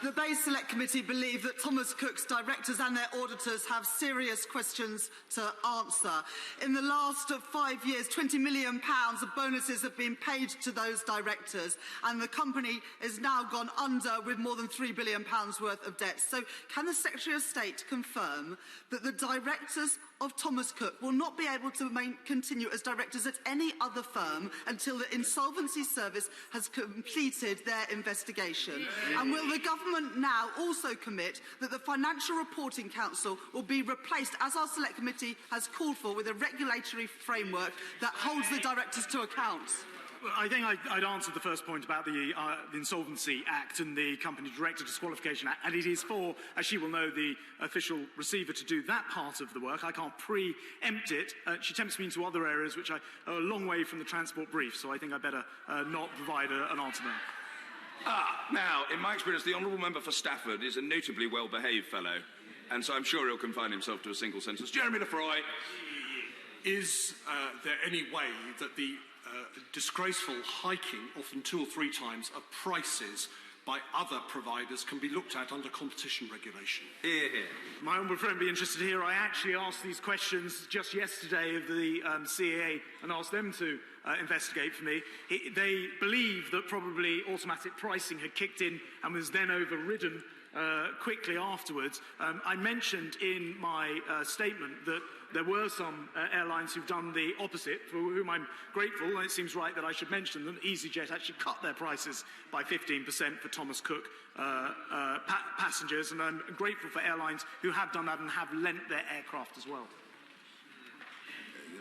The Bay Select Committee believe that Thomas Cook's directors and their auditors have serious questions to answer. In the last 5 years, £20 million of bonuses have been paid to those directors, and the company is now gone under with more than £3 billion worth of debt. So can the Secretary of State confirm that the directors of Thomas Cook will not be able to continue as directors at any other firm until the Insolvency Service has completed their investigation? And will the government now also commit that the Financial Reporting Council will be replaced, as our Select Committee has called for, with a regulatory framework that holds the directors to account? Well, I think I'd answered the first point about the Insolvency Act and the Company Director Disqualification Act, and it is for, as she will know, the official receiver to do that part of the work. I can't pre-empt it. She tempts me into other areas which are a long way from the transport brief, so I think I better not provide an answer there. Now, in my experience, the Honourable Member for Stafford is a notably well-behaved fellow, and so I'm sure he'll confine himself to a single sentence. Jeremy Lefroy. Is there any way that the disgraceful hiking, often 2 or 3 times, of prices by other providers can be looked at under competition regulation? Hear, hear. My honourable friend will be interested here. I actually asked these questions just yesterday of the CAA and asked them to investigate for me. They believe that probably automatic pricing had kicked in and was then overridden quickly afterwards. I mentioned in my statement that there were some airlines who've done the opposite, for whom I'm grateful, and it seems right that I should mention them. EasyJet actually cut their prices by 15% for Thomas Cook passengers, and I'm grateful for airlines who have done that and have lent their aircraft as well.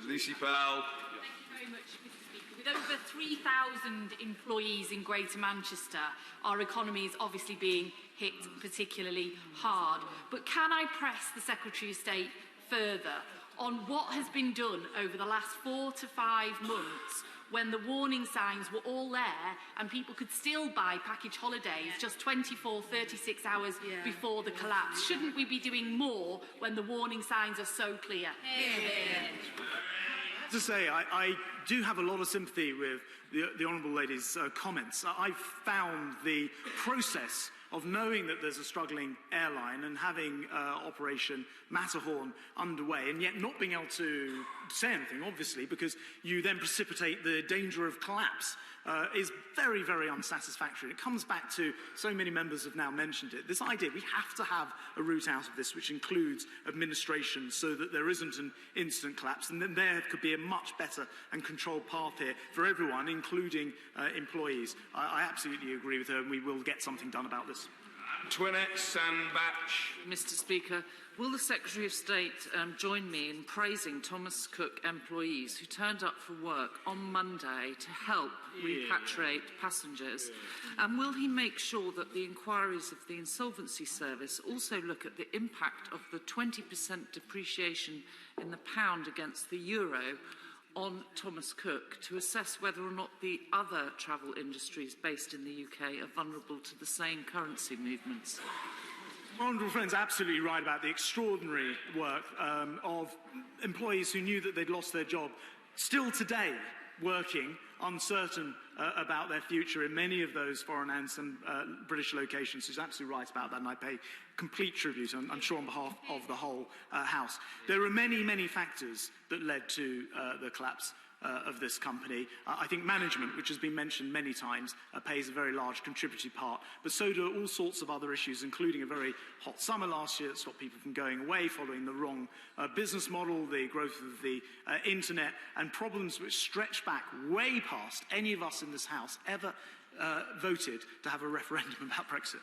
Lucy Powell. Thank you very much, Mr. Speaker. With over 3,000 employees in Greater Manchester, our economy is obviously being hit particularly hard. But can I press the Secretary of State further on what has been done over the last 4 to 5 months when the warning signs were all there and people could still buy package holidays just 24, 36 hours before the collapse? Shouldn't we be doing more when the warning signs are so clear? To say, I do have a lot of sympathy with the Honourable Lady's comments. I've found the process of knowing that there's a struggling airline and having Operation Matterhorn underway and yet not being able to say anything, obviously, because you then precipitate the danger of collapse, is very, very unsatisfactory. It comes back to, so many members have now mentioned it, this idea we have to have a route out of this which includes administration so that there isn't an instant collapse, and then there could be a much better and controlled path here for everyone, including employees. I absolutely agree with her, and we will get something done about this. Twinett Sandbach. Mr. Speaker, will the Secretary of State join me in praising Thomas Cook employees who turned up for work on Monday to help repatriate passengers? And will he make sure that the inquiries of the Insolvency Service also look at the impact of the 20% depreciation in the pound against the euro on Thomas Cook to assess whether or not the other travel industries based in the UK are vulnerable to the same currency movements? My honourable friend's absolutely right about the extraordinary work of employees who knew that they'd lost their job, still today working, uncertain about their future in many of those foreign and some British locations. She's absolutely right about that, and I pay complete tribute, I'm sure, on behalf of the whole House. There are many, many factors that led to the collapse of this company. I think management, which has been mentioned many times, plays a very large contributory part, but so do all sorts of other issues, including a very hot summer last year that stopped people from going away, following the wrong business model, the growth of the internet, and problems which stretch back way past any of us in this House ever voted to have a referendum about Brexit.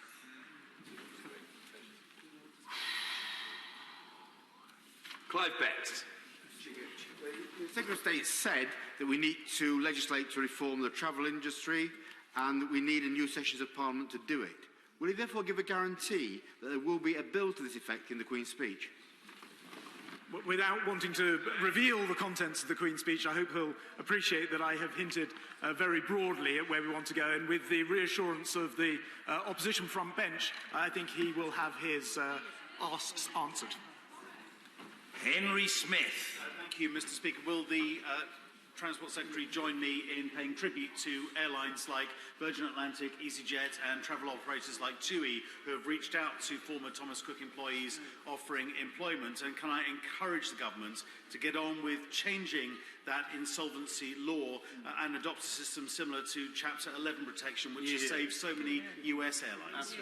Clive Betts. The Secretary of State said that we need to legislate to reform the travel industry and that we need a new sessions of Parliament to do it. Will he therefore give a guarantee that there will be a bill to this effect in the Queen's speech? Without wanting to reveal the contents of the Queen's speech, I hope he'll appreciate that I have hinted very broadly at where we want to go, and with the reassurance of the opposition front bench, I think he will have his asks answered. Henry Smith. Thank you, Mr. Speaker. Will the Transport Secretary join me in paying tribute to airlines like Virgin Atlantic, EasyJet and travel operators like TUI who have reached out to former Thomas Cook employees offering employment? And can I encourage the government to get on with changing that insolvency law and adopt a system similar to Chapter 11 protection, which has saved so many US airlines?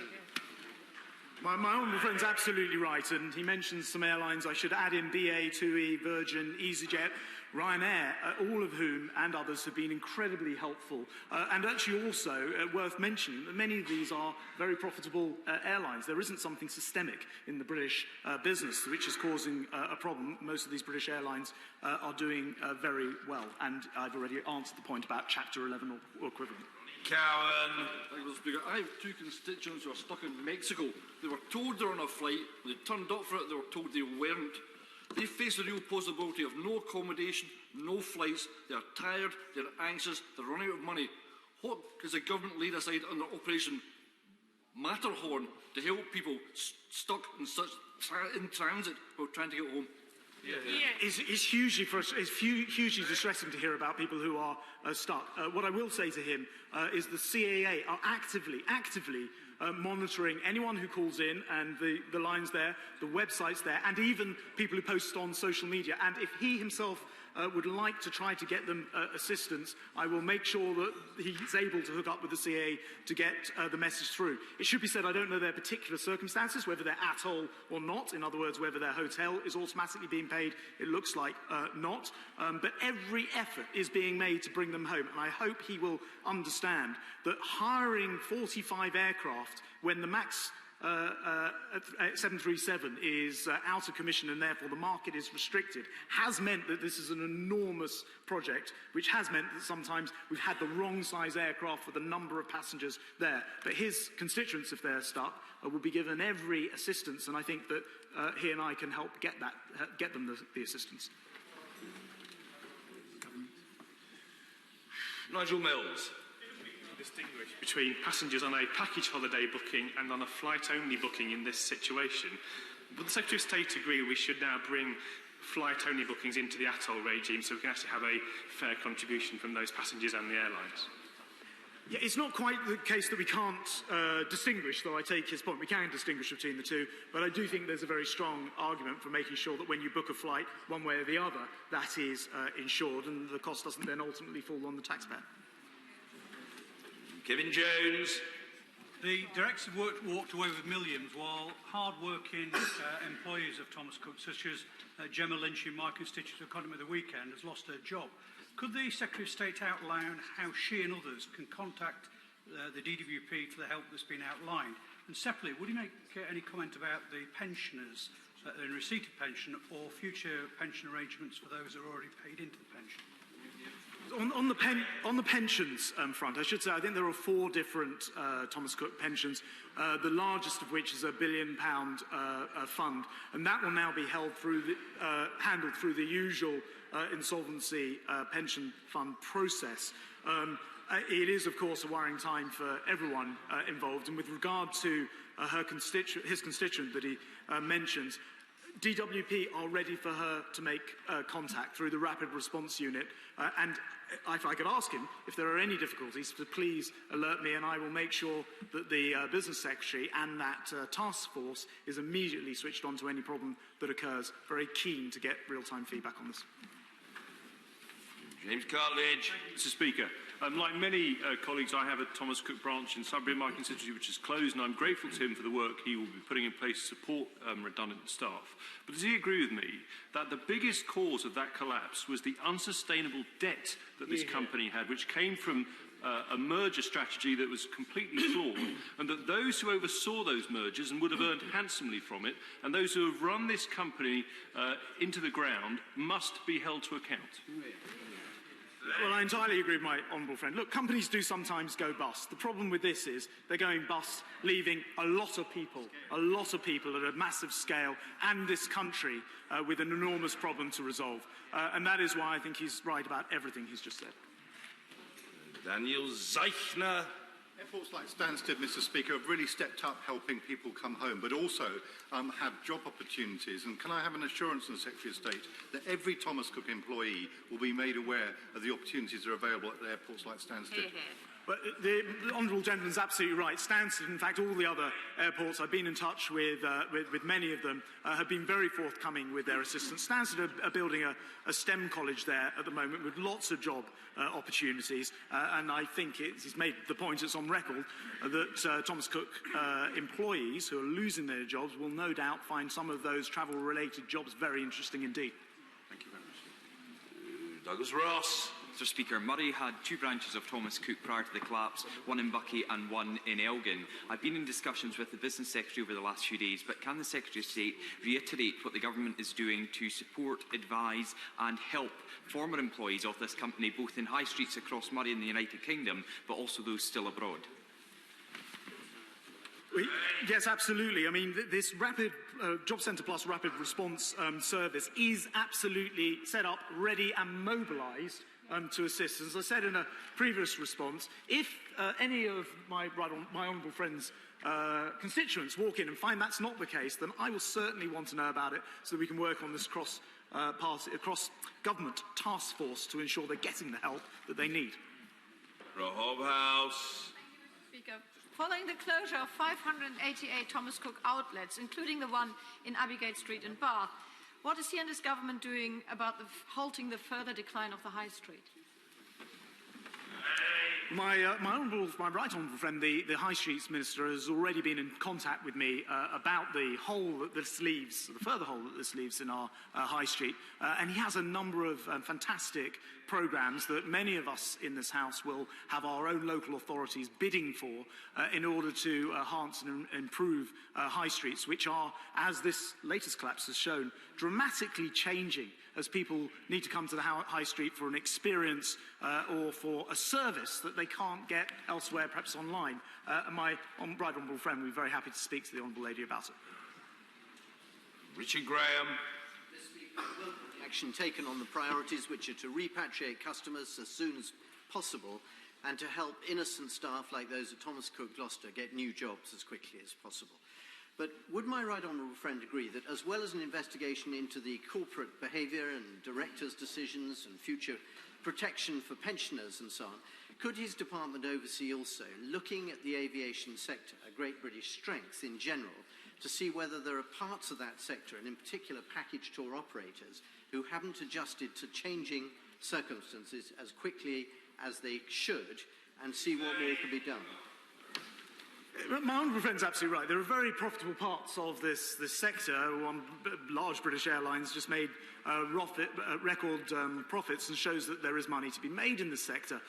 My honourable friend's absolutely right, and he mentions some airlines. I should add in BA, TUI, Virgin, EasyJet, Ryanair, all of whom and others have been incredibly helpful. And actually also worth mentioning that many of these are very profitable airlines. There isn't something systemic in the British business which is causing a problem. Most of these British airlines are doing very well, and I've already answered the point about Chapter 11 or equivalent. Cowan. Thank you, Mr. Speaker. I have two constituents who are stuck in Mexico. They were told they were on a flight. When they turned up for it, they were told they weren't. They face the real possibility of no accommodation, no flights. They're tired, they're anxious, they're running out of money. What has the government laid aside under Operation Matterhorn to help people stuck in in transit while trying to get home? It's hugely distressing to hear about people who are stuck. What I will say to him is the CAA are actively monitoring anyone who calls in, and the lines there, the websites there, and even people who post on social media. And if he himself would like to try to get them assistance, I will make sure that he's able to hook up with the CAA to get the message through. It should be said, I don't know their particular circumstances, whether they're atoll or not. In other words, whether their hotel is automatically being paid. It looks like not. But every effort is being made to bring them home. And I hope he will understand that hiring 45 aircraft when the MAX 737 is out of commission and therefore the market is restricted has meant that this is an enormous project, which has meant that sometimes we've had the wrong size aircraft with a number of passengers there. But his constituents, if they're stuck, will be given every assistance, and I think that he and I can help get them the assistance. Nigel Mills. Distinguish between passengers on a package holiday booking and on a flight-only booking in this situation. Would the Secretary of State agree we should now bring flight-only bookings into the atoll regime so we can actually have a fair contribution from those passengers and the airlines? Yeah, it's not quite the case that we can't distinguish, though I take his point. We can distinguish between the two, but I do think there's a very strong argument for making sure that when you book a flight, one way or the other, that is insured, and the cost doesn't then ultimately fall on the taxpayer. Kevin Jones. The directors walked away with millions, while hard-working employees of Thomas Cook, such as Gemma Lynch, in my constituency of Economy of the Weekend, has lost her job. Could the Secretary of State outline how she and others can contact the DWP for the help that's been outlined? And separately, would he make any comment about the pensioners in receipt of pension or future pension arrangements for those who are already paid into the pension? On the pensions front, I should say I think there are 4 different Thomas Cook pensions, the largest of which is a £1 billion fund, and that will now be handled through the usual insolvency pension fund process. It is, of course, a worrying time for everyone involved, and with regard to his constituent that he mentions, DWP are ready for her to make contact through the Rapid Response Unit, and if I could ask him if there are any difficulties, to please alert me, and I will make sure that the Business Secretary and that task force is immediately switched on to any problem that occurs. Very keen to get real-time feedback on this. James Cartledge. Mr. Speaker, like many colleagues, I have a Thomas Cook branch in Sudbury, my constituency, which is closed, and I'm grateful to him for the work he will be putting in place to support redundant staff. But does he agree with me that the biggest cause of that collapse was the unsustainable debt that this company had, which came from a merger strategy that was completely flawed, and that those who oversaw those mergers and would have earned handsomely from it, and those who have run this company into the ground, must be held to account? Well, I entirely agree with my honourable friend. Look, companies do sometimes go bust. The problem with this is they're going bust, leaving a lot of people at a massive scale, and this country with an enormous problem to resolve. And that is why I think he's right about everything he's just said. Daniel Zeichner. Airports like Stansted, Mr. Speaker, have really stepped up helping people come home, but also have job opportunities. And can I have an assurance from the Secretary of State that every Thomas Cook employee will be made aware of the opportunities that are available at the airports like Stansted? But the honourable gentleman is absolutely right. Stansted, in fact, all the other airports, I've been in touch with many of them, have been very forthcoming with their assistance. Stansted are building a STEM college there at the moment with lots of job opportunities, and I think he's made the point, it's on record, that Thomas Cook employees who are losing their jobs will no doubt find some of those travel-related jobs very interesting indeed. Thank you very much. Douglas Ross. Mr. Speaker, Murray had two branches of Thomas Cook prior to the collapse, one in Buckie and one in Elgin. I've been in discussions with the Business Secretary over the last few days, but can the Secretary of State reiterate what the Government is doing to support, advise and help former employees of this company, both in high streets across Murray and the United Kingdom, but also those still abroad? Yes, absolutely. I mean, this rapid Job Centre Plus rapid response service is absolutely set up, ready and mobilised to assist. As I said in a previous response, if any of my honourable friends' constituents walk in and find that's not the case, then I will certainly want to know about it so that we can work on this cross-government task force to ensure they're getting the help that they need. Hobhouse. Speaker, following the closure of 588 Thomas Cook outlets, including the one in Abbeygate Street in Bath, what is he and his government doing about halting the further decline of the high street? My right honourable friend, the High Streets Minister, has already been in contact with me about the hole that this leaves, the further hole that this leaves in our High Street, and he has a number of fantastic programmes that many of us in this House will have our own local authorities bidding for in order to enhance and improve high streets, which are, as this latest collapse has shown, dramatically changing as people need to come to the high street for an experience or for a service that they can't get elsewhere, perhaps online. And my right honourable friend will be very happy to speak to the honourable lady about it. Richard Graham. Action taken on the priorities, which are to repatriate customers as soon as possible and to help innocent staff like those at Thomas Cook Gloucester get new jobs as quickly as possible. But would my right honourable friend agree that as well as an investigation into the corporate behaviour and directors' decisions and future protection for pensioners and so on, could his department oversee also looking at the aviation sector, a great British strength in general, to see whether there are parts of that sector, and in particular package tour operators, who haven't adjusted to changing circumstances as quickly as they should, and see what more could be done? My honourable friend's absolutely right. There are very profitable parts of this sector. One large British Airlines just made record profits and shows that there is money to be made in this sector.